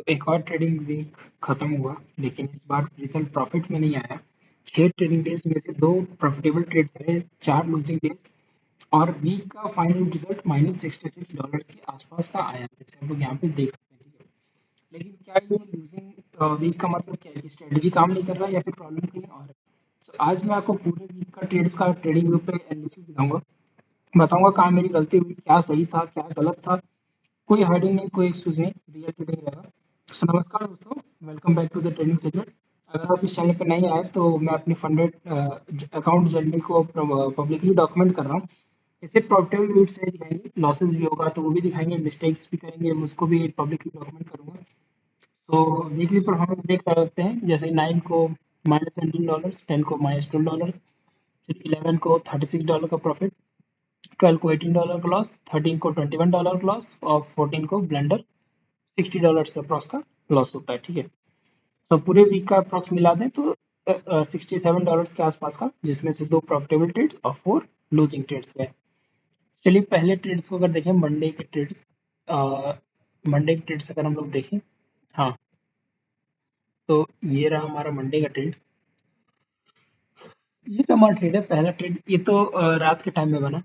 एक और trading week खत्म हुआ, लेकिन इस बार रिजल्ट प्रॉफिट में नहीं आया। 6 ट्रेडिंग डेज में से 2 प्रॉफिटेबल ट्रेड्स रहे, 4 लूजिंग डेज और वीक का फाइनल रिजल्ट -$66 के आसपास का आया, जैसे हम लोग यहाँ पे देख सकते हैं। ठीक है, लेकिन क्या ये लूजिंग वीक का मतलब क्या है कि स्ट्रेटजी काम नहीं कर रहा है या फिर प्रॉब्लम कहीं और है? तो आज मैं आपको पूरे वीक का ट्रेड्स का ट्रेडिंग व्यू पे एनालिसिस दिखाऊंगा, बताऊंगा कहाँ मेरी गलती हुई, क्या सही था क्या गलत था। कोई हाइडिंग नहीं, कोई एक्सक्यूज नहीं, रियल ट्रेडिंग रहेगा। सो नमस्कार दोस्तों, welcome back to the trading secret. अगर आप इस चैनल पर नहीं आए तो मैं अपनी फंडेड अकाउंट जर्नी को पब्लिकली डॉक्यूमेंट कर रहा हूँ। इसे प्रॉफिटेबल वीड से दिखाएंगे, लॉसेस भी होगा तो वो भी दिखाएंगे, मिस्टेक्स भी करेंगे उसको भी पब्लिकली डॉक्यूमेंट करूंगा। तो वीकली परफॉर्मेंस देख सकते हैं, जैसे 9 को -$17, 10 को -$12, फिर 11 को $36 का प्रॉफिट, 12 को $18 का लॉस, 13 को $21 का लॉस और 14 को ब्लेंडर $60 का अप्रॉक्स का लॉस होता है। ठीक है, तो पूरे वीक का अप्रॉक्स मिला दें तो $67 के आसपास का, जिसमें से 2 प्रॉफिटेबल ट्रेड्स और 4 लूजिंग ट्रेड्स गए। चलिए पहले ट्रेड्स को अगर देखें, मंडे के ट्रेड्स, मंडे के ट्रेड्स अगर हम लोग देखें, हाँ, तो ये रहा हमारा मंडे का ट्रेड। ये जो हमारा ट्रेड है, पहला ट्रेड, ये तो रात के टाइम में बना।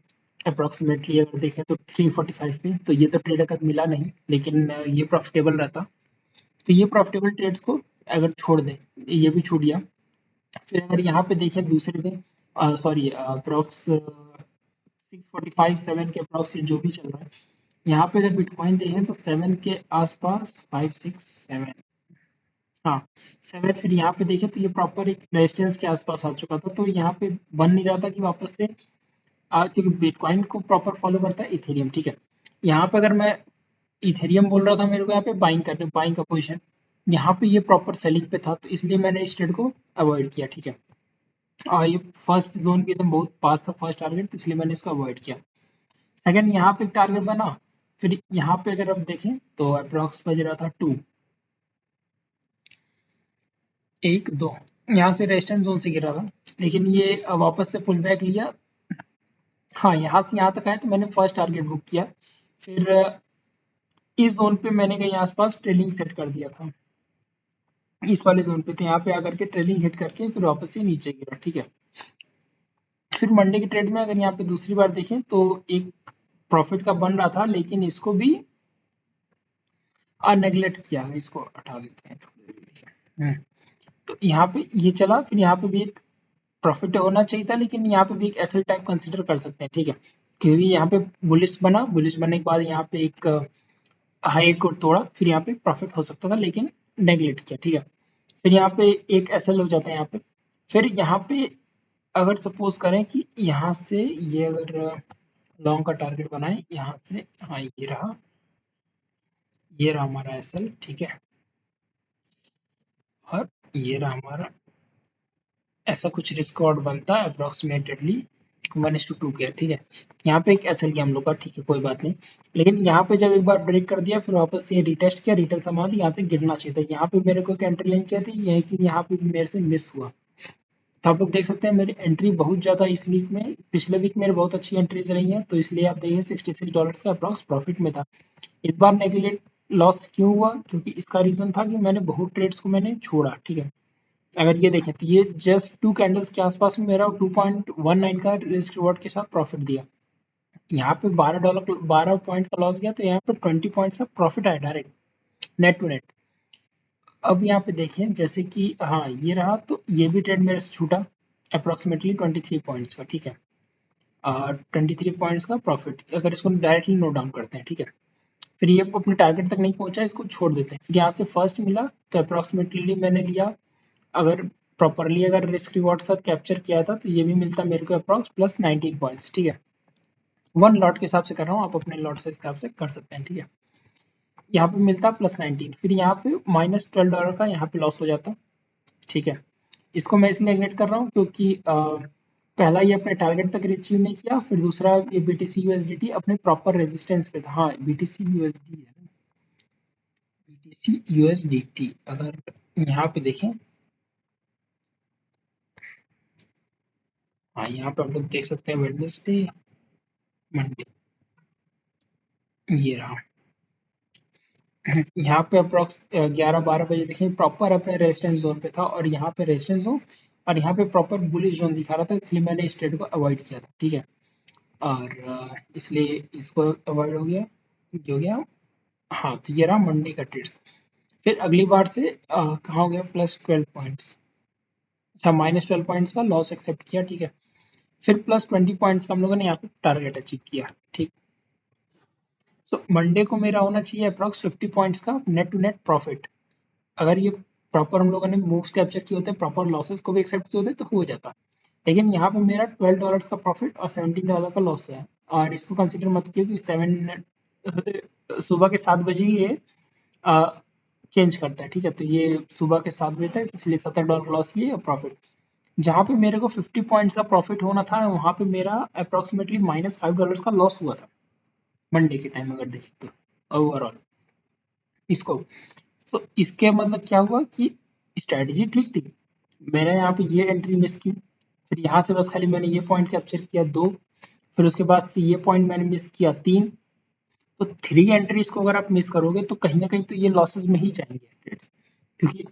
अप्रोक्सीमेटली अगर देखें तो 3:45 पे, तो ये तो ट्रेड अगर मिला नहीं, लेकिन ये प्रॉफिटेबल रहता। तो ये प्रॉफिटेबल ट्रेड्स को अगर छोड़ दें, ये भी छूट गया। फिर अगर यहाँ पे देखें दूसरे दिन, सॉरी अप्रोक्स 6:45 7 के अप्रोक्स जो भी चल रहा है, यहाँ पे अगर बिटकॉइन देखें तो 7 के आसपास, 5 6 7, हाँ 7, फिर यहाँ पे देखें तो ये प्रॉपर एक रेजिस्टेंस के आसपास आ चुका था, तो यहाँ पे बन नहीं रहा था कि वापस से क्योंकि बिटकॉइन को प्रॉपर फॉलो करता है इथेरियम। ठीक है, यहाँ पे अगर मैं इथेरियम बोल रहा था, मेरे को यहाँ पे बाइंग का पोजीशन, यहाँ पे ये प्रॉपर सेलिंग पे था, तो इसलिए मैंने इस ट्रेड को अवॉइड किया। ठीक है, और ये फर्स्ट जोन के एकदम बहुत पास था, फर्स्ट टारगेट, तो इसलिए मैंने इसको अवॉइड किया। सेकंड, यहाँ पे एक टारगेट बना, फिर यहाँ पे अगर आप देखें तो अप्रॉक्स बज रहा था 2, 1 2, यहाँ से रेजिस्टेंस जोन से गिरा था, लेकिन ये वापस से पुल बैक लिया। हाँ, यहाँ से यहाँ तक आया तो मैंने फर्स्ट टारगेट बुक किया। फिर इस जोन पे मैंने कहीं आसपास ट्रेलिंग सेट कर दिया था, इस वाले जोन पे, तो यहाँ पे आकर के ट्रेलिंग हिट करके फिर वापस से नीचे गिरा। ठीक है, फिर मंडे के ट्रेड में अगर यहाँ पे दूसरी बार देखें तो एक प्रॉफिट का बन रहा था, लेकिन इसको भी नेग्लेक्ट किया, इसको हटा देते हैं। हम्म, तो यहाँ पे ये चला, फिर यहाँ पे भी एक प्रॉफिट होना चाहिए था, लेकिन यहाँ पे भी एक एसएल टाइप कंसिडर कर सकते हैं। ठीक है, क्योंकि यहाँ पे बुलिश बना, बुलिश बनने के बाद यहाँ पे एक हाई को तोड़ा, फिर यहाँ पे प्रॉफिट हो सकता था, लेकिन नेग्लेक्ट किया। ठीक है, फिर यहाँ पे एक एसएल हो जाता है यहाँ पे। फिर यहाँ पे अगर सपोज करें कि यहाँ से ये अगर लॉन्ग का टारगेट बनाए यहाँ से, हाँ ये रहा हमारा एसएल। ठीक है, और ये रहा हमारा, ऐसा कुछ रिस्क ऑर्ड बनता है अप्रोक्सीमेटली 1:2 के। ठीक है, यहाँ पे एक एसएल किया हम लोग का, ठीक है कोई बात नहीं। लेकिन यहाँ पे जब एक बार ब्रेक कर दिया, फिर वापस से रिटेस्ट किया, रिटेल संभाल, यहाँ से गिरना चाहिए था। यहाँ पे मेरे को एक एंट्री लेनी चाहिए थी, यह कि यहाँ पे भी मेरे से मिस हुआ। तो आप लोग देख सकते हैं मेरी एंट्री बहुत ज़्यादा इस वीक में, पिछले वीक मेरे बहुत अच्छी एंट्रीज रही हैं, तो इसलिए आप देखिए $66 का अप्रॉक्स प्रॉफिट में था। इस बार नेगलेक्ट लॉस क्यों हुआ, क्योंकि इसका रीजन था कि मैंने बहुत ट्रेड्स को मैंने छोड़ा। ठीक है, अगर ये देखें तो ये जस्ट 2 कैंडल्स के आसपास में मेरा 2.19 का रिस्क रिवॉर्ड के साथ प्रॉफिट दिया। यहाँ पे $12 12 पॉइंट का लॉस गया, तो यहाँ पे 20 पॉइंट्स का प्रॉफिट आया डायरेक्ट, नेट टू नेट। अब यहाँ पे देखें जैसे कि हाँ ये रहा, तो ये भी ट्रेड मेरे से छूटा अप्रोक्सीमेटली 23 पॉइंट्स का। ठीक है, 23 पॉइंट्स का प्रॉफिट, अगर इसको डायरेक्टली नोट डाउन करते हैं। ठीक है, फिर ये अपने टारगेट तक नहीं पहुंचा, इसको छोड़ देते हैं। फिर यहाँ से फर्स्ट मिला, तो अप्रोक्सीमेटली मैंने लिया, अगर प्रॉपरली अगर रिस्क रिवॉर्ड साथ कैप्चर किया था तो ये भी मिलता मेरे को अप्रॉक्स प्लस 19 पॉइंट्स। ठीक है, वन लॉट के हिसाब से कर रहा हूँ, आप अपने लॉट से हिसाब से कर सकते हैं। ठीक है, यहाँ पे मिलता +19, फिर यहाँ पे -$12 का यहाँ पे लॉस हो जाता। ठीक है, इसको मैं इसलिए नेगलेक्ट कर रहा हूँ क्योंकि पहला ये अपने टारगेट तक अचीव नहीं किया, फिर दूसरा ये बीटीसी यूएसडीटी अपने प्रॉपर रेजिस्टेंस पे था। हाँ बीटीसी यूएसडी है, बीटीसी यूएसडीटी अगर यहाँ पे देखें, हाँ यहाँ पे आप लोग देख सकते हैं वेडनेसडे, मंडे, ये रहा। यहाँ पे अप्रोक्स 11-12 बजे देखें प्रॉपर अपने रेजिस्टेंस जोन पे था और यहाँ पे रेजिस्टेंस जोन और यहाँ पे प्रॉपर बुलिश जोन दिखा रहा था, इसलिए मैंने इस ट्रेड को अवॉइड किया था, ठीक है। और इसलिए इसको अवॉइड हो गया, ये हो गया। हाँ, तो ये रहा मंडे का ट्रेड। फिर अगली बार से कहाँ हो गया, +12 पॉइंट्स, अच्छा -12 पॉइंट्स का लॉस एक्सेप्ट किया, ठीक है। फिर +20 पॉइंट्स का हम लोगों ने यहाँ पे टारगेट अचीव किया, ठीक। सो मंडे को मेरा होना चाहिए अप्रॉक्स 50 पॉइंट्स का नेट टू नेट प्रॉफिट। अगर ये प्रॉपर हम लोगों ने मूव्स कैप्चर किए होते, प्रॉपर लॉसेस को भी एक्सेप्ट किए होते तो हो जाता। लेकिन यहाँ पे मेरा $12 का प्रॉफिट और $17 का लॉस है। और इसको कंसिडर मत किया कि 7 सुबह के 7 बजे ही ये चेंज करता है, ठीक है। तो ये सुबह के 7 बजे तक, इसलिए $70 लॉस लिए और प्रॉफिट। जहाँ पे मेरे को 50 पॉइंट्स का प्रॉफिट होना था, वहाँ पे मेरा अप्रोक्सीमेटली -$5 का लॉस हुआ था मंडे के टाइम अगर देखें तो ओवरऑल इसको। तो इसके मतलब क्या हुआ कि स्ट्रैटेजी ठीक थी। मैंने यहाँ पे ये एंट्री मिस की, फिर यहाँ से बस खाली मैंने ये पॉइंट कैप्चर किया 2, फिर उसके बाद से ये पॉइंट मैंने मिस किया 3। तो 3 एंट्रीज को अगर आप मिस करोगे तो कहीं ना कहीं तो ये लॉसेस में ही जाएंगे ट्रेड्स, क्योंकि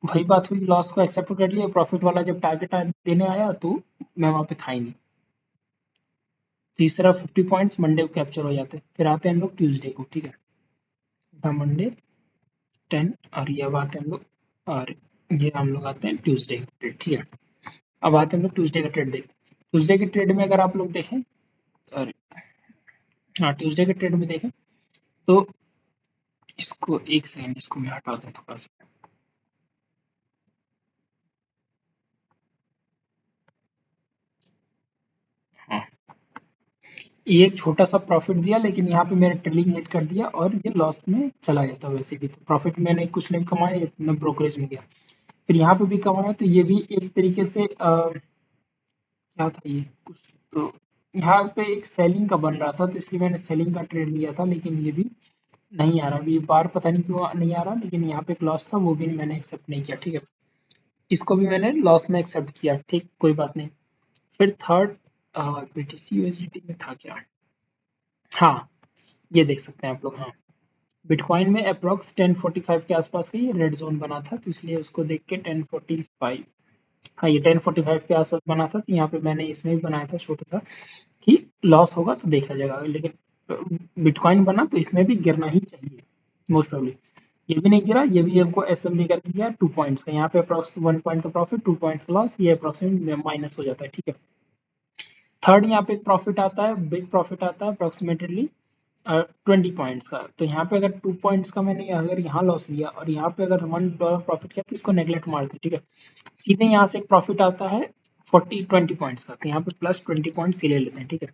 वही बात हुई, लॉस को एक्सेप्ट कर लिया, प्रॉफिट वाला जब टारगेट देने आया तो मैं वहाँ पे था ही नहीं। तीसरा 50 पॉइंट्स मंडे को कैप्चर हो जाते। फिर आते हैं हम लोग ट्यूसडे को, ठीक है। मंडे 10 और ये अब आते हैं हम लोग, और ये हम लोग आते हैं ट्यूसडे का ट्रेड, ठीक है। अब आते हैं हम लोग ट्यूसडे का ट्रेड देखते हैं। ट्यूसडे के ट्रेड में अगर आप लोग देखें, और हाँ ट्यूसडे के ट्रेड में देखें तो इसको एक सेकंड, इसको मैं हटा दूं थोड़ा सा। हाँ, ये एक छोटा सा प्रॉफिट दिया, लेकिन यहाँ पे मेरा ट्रेलिंग हिट कर दिया और ये लॉस में चला गया था। वैसे भी तो प्रॉफिट मैंने कुछ नहीं कमाया, इतना ब्रोकरेज में गया। फिर यहाँ पे भी कमाया, तो ये भी एक तरीके से क्या था ये कुछ, तो यहाँ पे एक सेलिंग का बन रहा था, तो इसलिए मैंने सेलिंग का ट्रेड लिया था। लेकिन ये भी नहीं आ रहा, अभी बार पता नहीं क्यों नहीं आ रहा, लेकिन यहाँ पे एक लॉस था, वो भी मैंने एक्सेप्ट नहीं किया, ठीक है। इसको भी मैंने लॉस में एक्सेप्ट किया, ठीक, कोई बात नहीं। फिर थर्ड बीटीसी यूएसडीटी में था क्या, हाँ, ये देख सकते हैं आप लोग। हाँ, बिटकॉइन में अप्रोक्स 1045 के आसपास का ये रेड जोन बना था, तो इसलिए उसको देख के 1045, हाँ ये 1045 के आसपास बना था, तो यहाँ पे मैंने इसमें भी बनाया था छोटा सा कि लॉस होगा तो देखा जाएगा। लेकिन बिटकॉइन बना तो इसमें भी गिरना ही चाहिए मोस्ट प्रॉब्ली। ये भी नहीं गिरा, ये भी हमको एसएमबी करके गया 2 पॉइंट्स का, यहाँ पे अप्रोक्स 1 पॉइंट का प्रॉफिट, 2 पॉइंट्स का लॉस, ये अप्रोक्सीमेट माइनस हो जाता है, ठीक है। थर्ड यहाँ पे एक प्रॉफिट आता है, बिग प्रॉफिट आता है अप्रोक्सीमेटली 20 पॉइंट्स का। तो यहाँ पे अगर 2 पॉइंट्स का मैंने अगर यहाँ लॉस लिया और यहाँ पे अगर $1 प्रॉफिट किया, तो इसको नेगलेक्ट मार दे, ठीक है। सीधे यहाँ से एक प्रॉफिट आता है 20 पॉइंट्स का, तो यहाँ पे +20 पॉइंट्स ले लेते हैं, ठीक है।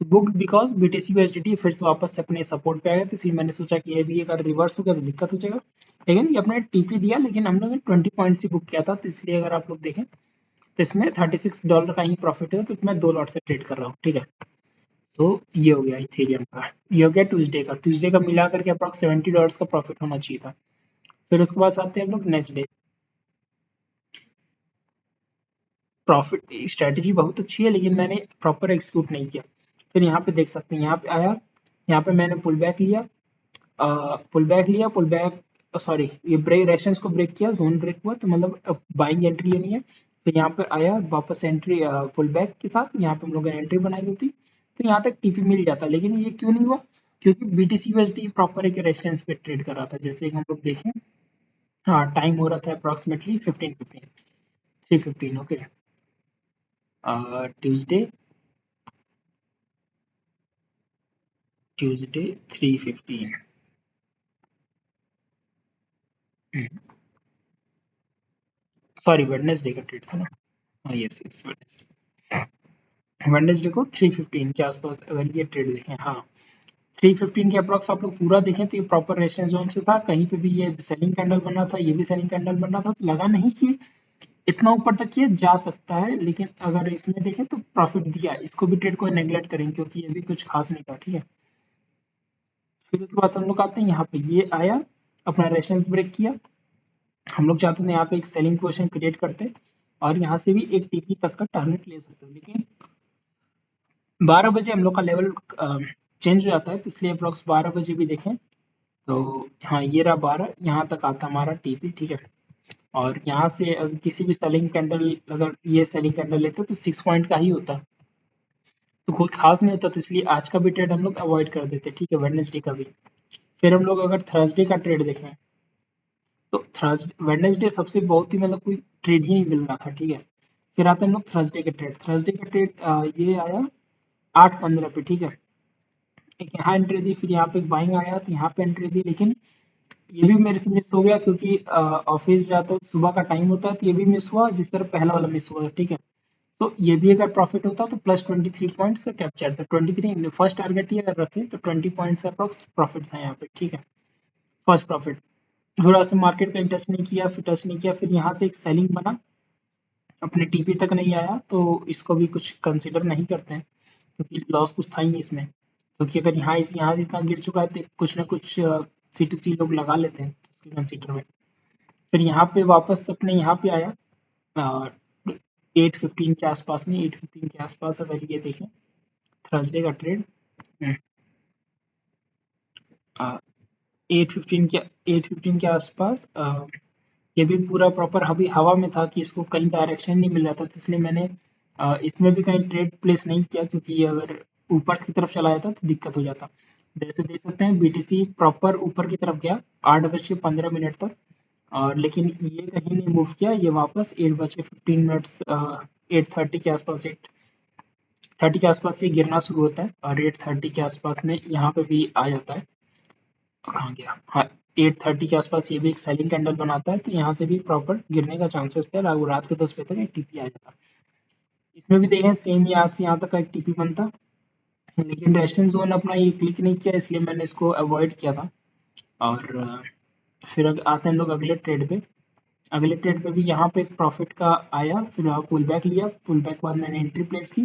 बुक्ड बिकॉज बीटीसी यूएसडीटी फिर से वापस से अपने सपोर्ट पे आया, तो इसलिए मैंने सोचा कि ये भी अगर रिवर्स हो गया तो दिक्कत हो जाएगा। लेकिन ये अपने टीपी दिया, लेकिन हम लोग ने 20 पॉइंट्स ही बुक किया था, तो इसलिए अगर आप लोग देखें तो इसमें $36 का ही प्रॉफिट है, क्योंकि मैं 2 लॉट से ट्रेड कर रहा हूँ, ठीक है। तो ये हो गया इथेरियम का, ये हो गया ट्यूसडे का मिला करके अप्रॉक्स $70 का प्रॉफिट होना चाहिए था। फिर उसके बाद आते हैं हम लोग नेक्स्ट डे। प्रॉफिट स्ट्रेटेजी बहुत अच्छी है, लेकिन मैंने प्रॉपर एग्जीक्यूट नहीं किया। फिर यहाँ पे देख सकते हैं, यहाँ पे आया, यहाँ पे मैंने पुल बैक लिया, पुल बैक सॉरी, ये ब्रेक रेशंस को ब्रेक किया, जोन ब्रेक हुआ, तो मतलब बाइंग एंट्री लेनी है। फिर यहाँ पर आया वापस एंट्री पुल बैक के साथ, यहाँ पे हम लोगों ने एंट्री बनाई होती तो यहाँ तक टीपी मिल जाता, लेकिन ये क्यों नहीं हुआ, क्योंकि बीटीसी यूएसडी प्रॉपर एक रेशंस पे ट्रेड कर रहा था, जैसे कि हम लोग देखें। हाँ, टाइम हो रहा था approximately 15:15, 3:15, okay. Tuesday, 3:15। Sorry, Wednesday का ट्रेड था ना। हाँ, यस यस, वेडनेसडे को 3:15 के आसपास अगर ये ट्रेड देखें, हाँ 3:15 के अप्रॉक्स आप लोग पूरा देखें तो ये प्रॉपर रेफरेंस जोन से था, कहीं पे भी ये सेलिंग कैंडल बना था, ये भी सेलिंग कैंडल बना था, तो लगा नहीं कि इतना ऊपर तक ये जा सकता है। लेकिन अगर इसमें देखें तो प्रॉफिट दिया, इसको भी ट्रेड को नेगलेक्ट करेंगे, क्योंकि ये भी कुछ खास नहीं था, ठीक है। फिर उसके बाद हम लोग आते हैं यहाँ पे, ये आया अपना रेफरेंस ब्रेक किया, हम लोग चाहते थे यहाँ पे एक सेलिंग पोजीशन क्रिएट करते और यहाँ से भी एक टीपी तक का टारगेट ले सकते हो, लेकिन 12 बजे हम लोग का लेवल चेंज हो जाता है, तो इसलिए अप्रोक्स 12 बजे भी देखें तो हाँ ये रहा 12, यहाँ तक आता हमारा टीपी, ठीक है। और यहाँ से अगर किसी भी सेलिंग कैंडल, अगर ये सेलिंग कैंडल लेते तो 6 पॉइंट का ही होता, तो कोई खास नहीं होता, तो इसलिए आज का भी ट्रेड हम लोग अवॉइड कर देते, ठीक है, वेडनेसडे का भी। फिर हम लोग अगर थर्सडे का ट्रेड देखें, तो थर्सडे वेडनेसडे सबसे बहुत ही मतलब कोई ट्रेड ही नहीं मिल रहा था, ठीक है। फिर आते हैं हम लोग थर्सडे के ट्रेड। थर्सडे का ट्रेड ये आया 8:15 पे, ठीक है। एक यहाँ एंट्री दी, फिर यहाँ पे एक बाइंग आया तो यहाँ पे एंट्री दी, लेकिन ये भी मेरे से मिस हो गया क्योंकि ऑफिस जाता हूँ, सुबह का टाइम होता है, तो ये भी मिस हुआ जिस तरह पहला वाला मिस हुआ, ठीक है। तो ये भी अगर प्रॉफिट होता तो प्लस 23 पॉइंट्स का कैप्चर था। 23 फर्स्ट टारगेट ही अगर रखे तो 20 पॉइंट्स का अप्रॉक्स प्रॉफिट था यहाँ पे, ठीक है, फर्स्ट प्रॉफिट। थोड़ा सा मार्केट का टच नहीं किया, फिर टच नहीं किया, फिर यहाँ से एक सेलिंग बना, अपने टीपी तक नहीं आया, तो इसको भी कुछ कंसिडर नहीं करते हैं क्योंकि लॉस कुछ था ही नहीं इसमें। क्योंकि अगर यहाँ से इतना गिर चुका है तो कुछ ना कुछ सी टू सी लोग लगा लेते हैं इसके कंसिडर में। फिर यहाँ पे वापस अपने यहाँ पे आया 8:15 के आसपास में, 8:15 के आसपास अगर ये देखें थर्सडे का ट्रेड, 8:15 के आसपास ये भी पूरा प्रॉपर अभी हवा में था कि इसको कहीं डायरेक्शन नहीं मिल रहा था, तो इसलिए मैंने इसमें भी कहीं ट्रेड प्लेस नहीं किया, क्योंकि ये अगर ऊपर की तरफ चला जाता तो दिक्कत हो जाता। जैसे देख सकते हैं बीटीसी प्रॉपर ऊपर की तरफ गया 8:15 तक, और लेकिन ये कहीं नहीं मूव किया, ये वापस 8:15 8:30 के आसपास, 8:30 के आसपास ये गिरना शुरू होता है, और 8:30 के आसपास में यहाँ पे भी आ जाता है। कहाँ गया, हाँ, 8:30 के आसपास ये भी एक सेलिंग कैंडल बनाता है, तो यहाँ से भी प्रॉपर गिरने का चांसेस थे, रात के 10 बजे तक एक टीपी आ जाता। इसमें भी देखें सेम यहाँ से यहाँ तक का एक टीपी बनता, लेकिन रेजिस्टेंस जोन अपना ये क्लिक नहीं किया, इसलिए मैंने इसको अवॉइड किया था। और फिर आते हैं लोग अगले ट्रेड पे। अगले ट्रेड पे भी यहाँ पे एक प्रॉफिट का आया, फिर पुल बैक लिया, पुल बैक बाद मैंने एंट्री प्लेस की,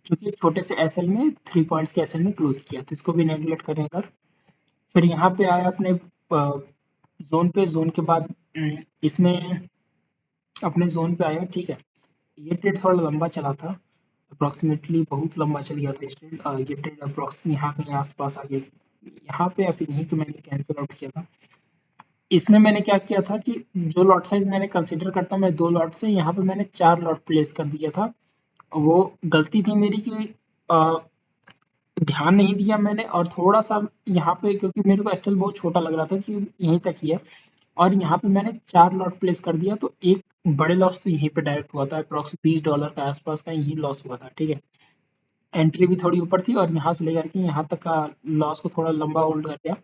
क्योंकि एक छोटे से एसएल में 3 पॉइंट्स के एसएल में क्लोज किया, तो इसको भी नेगलेक्ट करें अगर। फिर यहाँ पे आया अपने जोन पे, जोन के बाद इसमें अपने जोन पे आया, ठीक है। ये ट्रेड थोड़ा लंबा चला था, अप्रोक्सीमेटली बहुत लंबा चल गया था इस ट्रेड। ये ट्रेड अप्रोक्स यहाँ कहीं आसपास आ गया, यहाँ पे या फिर यहीं पे मैंने कैंसिल आउट किया था। इसमें मैंने क्या किया था कि जो लॉट साइज मैंने कंसीडर करता हूँ मैं 2 लॉट से, यहाँ पे मैंने 4 लॉट प्लेस कर दिया था। वो गलती थी मेरी कि अ, ध्यान नहीं दिया मैंने, और थोड़ा सा यहाँ पे क्योंकि मेरे को एसएल बहुत छोटा लग रहा था कि यहीं तक ही है, और यहाँ पे मैंने 4 लॉट प्लेस कर दिया, तो एक बड़े लॉस तो यहीं पे डायरेक्ट हुआ था, अप्रॉक्स $20 के आसपास का यही लॉस हुआ था, ठीक है। एंट्री भी थोड़ी ऊपर थी, और यहाँ से लेकर के यहाँ तक का लॉस को थोड़ा लंबा होल्ड कर दिया,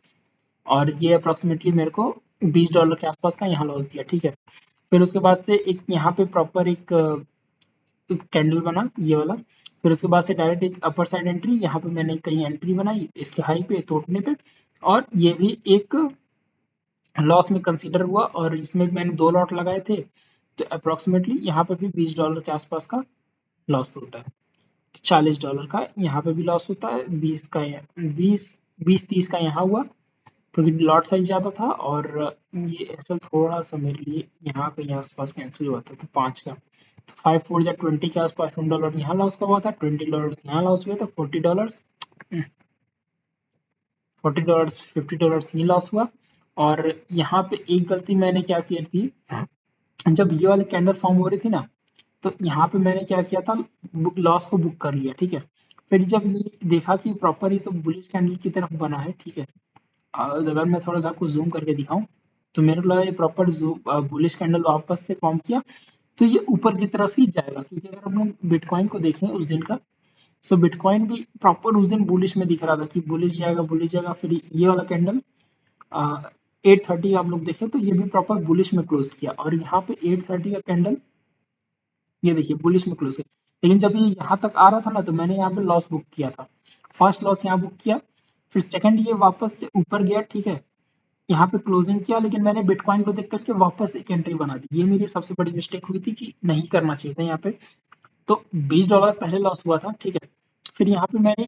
और ये अप्रोक्सीमेटली मेरे को $20 के आसपास का यहाँ लॉस दिया, ठीक है। फिर उसके बाद से एक यहाँ पे प्रॉपर एक कैंडल बना ये वाला, फिर उसके बाद से डायरेक्ट एक अपर साइड एंट्री, यहाँ पे मैंने कहीं एंट्री बनाई इसके हाई पे तोड़ने पे, और ये भी एक लॉस में कंसीडर हुआ, और इसमें भी मैंने 2 लॉट लगाए थे, तो अप्रोक्सीमेटली यहाँ पे भी $20 के आसपास का लॉस होता है। $40 का यहाँ पे भी लॉस होता है, 20 30 का यहाँ हुआ, क्योंकि लॉट साइज ज़्यादा था, और ये ऐसा थोड़ा सा मेरे लिए यहाँ कहीं आसपास कैंसिल हुआ था, तो 5 का, तो 5 4 या 20 के आसपास $20 यहाँ लॉस का हुआ था, $20 यहाँ लॉस हुआ था, $40 $50 ये लॉस हुआ। और यहाँ पे एक गलती मैंने क्या की थी, जब ये वाले कैंडल फॉर्म हो रही थी ना, तो यहाँ पे मैंने क्या किया था, लॉस को बुक कर लिया, ठीक है। फिर जब ये देखा कि प्रॉपर ये तो बुलिश कैंडल की तरफ बना है, ठीक है, अगर मैं थोड़ा सा आपको जूम करके दिखाऊं, तो मेरे को लगा ये प्रॉपर बुलिश कैंडल वापस से फॉर्म किया, तो ये ऊपर की तरफ ही जाएगा, क्योंकि अगर हम लोग बिटकॉइन को देखें उस दिन का, सो बिटकॉइन भी प्रॉपर उस दिन बुलिश में दिख रहा था कि बुलिश जाएगा, बुलिश जाएगा। फिर ये वाला कैंडल 8:30 आप लोग देखें तो ये भी प्रॉपर बुलिश में क्लोज किया, और यहाँ पे 8:30 का कैंडल ये देखिए बुलिश में क्लोज किया, लेकिन जब ये यहाँ तक आ रहा था ना, तो मैंने यहाँ पे लॉस बुक किया था, फर्स्ट लॉस यहाँ बुक किया। फिर सेकंड ये वापस से ऊपर गया, ठीक है, यहाँ पे क्लोजिंग किया, लेकिन मैंने बिटकॉइन को देख करके वापस एक एंट्री बना दी। ये मेरी सबसे बड़ी मिस्टेक हुई थी कि नहीं करना चाहिए था यहाँ पे। तो $20 पहले लॉस हुआ था, ठीक है। फिर यहाँ पे मैंने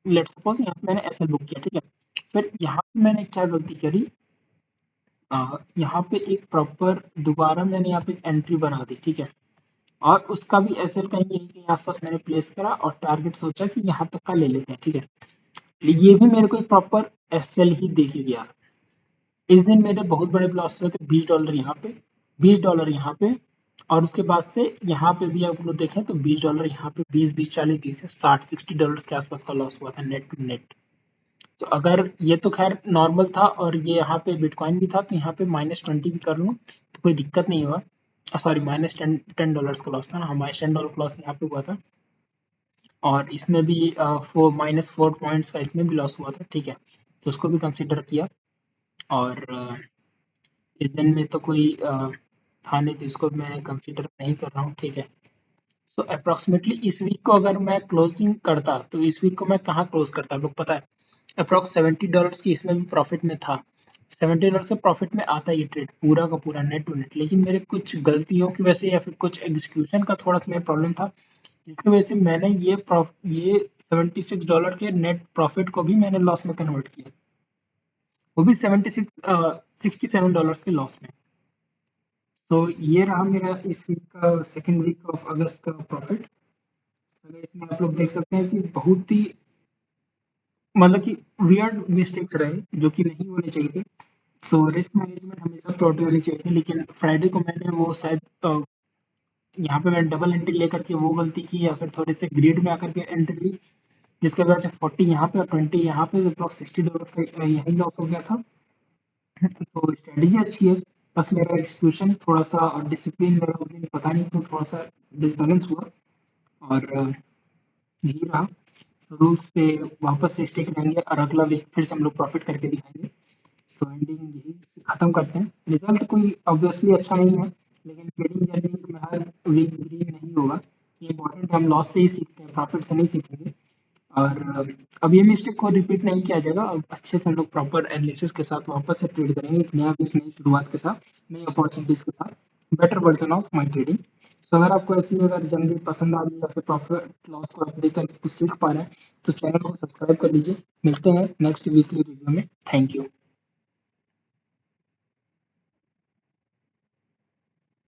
लेट सपोज यहाँ पे मैंने एसएल बुक किया, ठीक है। फिर यहाँ पे मैंने क्या गलती करी, यहाँ पे एक प्रॉपर दोबारा मैंने यहाँ पे एंट्री बना दी, ठीक है, और उसका भी एसएल कहीं यहीं के आसपास मैंने प्लेस करा, और टारगेट सोचा कि यहाँ तक का ले लेते हैं, ठीक है। ये भी मेरे को एक प्रॉपर एसएल ही दे के गया। इस दिन मेरे बहुत बड़े लॉस हुए थे, $20 यहाँ पे, $20 यहाँ पे, और उसके बाद से यहाँ पे भी आप लोग देखें तो $20 यहाँ पे, 20 20 40 30 60 $60 के आसपास का लॉस हुआ था नेट टू नेट। तो अगर ये तो खैर नॉर्मल था, और ये यहाँ पे बिटकॉइन भी था, तो यहाँ पे -20 भी कर लूँ तो कोई दिक्कत नहीं हुआ। सॉरी, -10 $10 का लॉस था ना, -$10 का लॉस यहाँ पे हुआ था। और इसमें भी -4 पॉइंट्स का इसमें भी लॉस हुआ था, ठीक है, तो उसको भी कंसिडर किया। और इस दिन में तो कोई था नहीं, तो इसको मैं कंसिडर नहीं कर रहा हूँ, ठीक है। तो अप्रॉक्सीमेटली इस वीक को अगर मैं क्लोजिंग करता, तो इस वीक को मैं कहाँ क्लोज करता, आप लोग पता है? अप्रॉक्स $70 की इसमें भी प्रॉफिट में था। $70 से प्रॉफिट में आता ये ट्रेड पूरा का पूरा नेट टू नेट, लेकिन मेरे कुछ गलतियों की वजह से या फिर कुछ एग्जीक्यूशन का थोड़ा सा प्रॉब्लम था, जिसकी वजह से मैंने ये $76 के नेट प्रॉफिट को भी मैंने लॉस में कन्वर्ट किया, वो भी 67 के लॉस में। तो ये रहा मेरा इस वीक का, सेकेंड वीक ऑफ अगस्त का प्रॉफिट। अगर इसमें आप लोग देख सकते हैं कि बहुत ही मतलब कि वियर्ड मिस्टेक रहे जो कि नहीं होने चाहिए थे। सो रिस्क मैनेजमेंट हमेशा प्रायोरिटी होनी चाहिए थी, लेकिन फ्राइडे को मैंने वो शायद यहाँ पे मैंने डबल एंट्री लेकर के वो गलती की, या फिर थोड़े से ग्रीड में आकर के एंट्री ली, जिसके वजह से 40 यहाँ पे और 20 यहाँ पे, तो $60 का यही लॉस हो गया था। तो स्ट्रेटेजी अच्छी है, बस मेरा एग्जीक्यूशन थोड़ा सा और डिसिप्लिन मेरा उस दिन पता नहीं क्यों थोड़ा सा डिसबैलेंस हुआ, और यही रहा। रूल्स पे वापस से स्टिक रहेंगे, और अगला वीक फिर से हम लोग प्रॉफिट करके दिखाएंगे। तो एंडिंग यही खत्म करते हैं। रिजल्ट कोई ऑब्वियसली अच्छा नहीं है, लेकिन ट्रेडिंग जर्नी में हर वीक ग्रीन नहीं होगा। ये इंपॉर्टेंट है, हम लॉस से ही सीखते हैं, प्रॉफिट से नहीं सीखेंगे। और अब ये मिस्टेक को रिपीट नहीं किया जाएगा, अब अच्छे से हम लोग प्रॉपर एनालिसिस के साथ वापस से ट्रेड करेंगे, एक नया वीक नई शुरुआत के साथ, नई अपॉर्चुनिटीज के साथ, better version of my trading. तो अगर आपको ऐसी अगर जर्नी पसंद आ रही है, या फिर प्रॉफिट लॉस को आप देख कर कुछ सीख पा रहे हैं, तो चैनल को सब्सक्राइब कर लीजिए। मिलते हैं नेक्स्ट वीकली रिव्यू में। Thank you.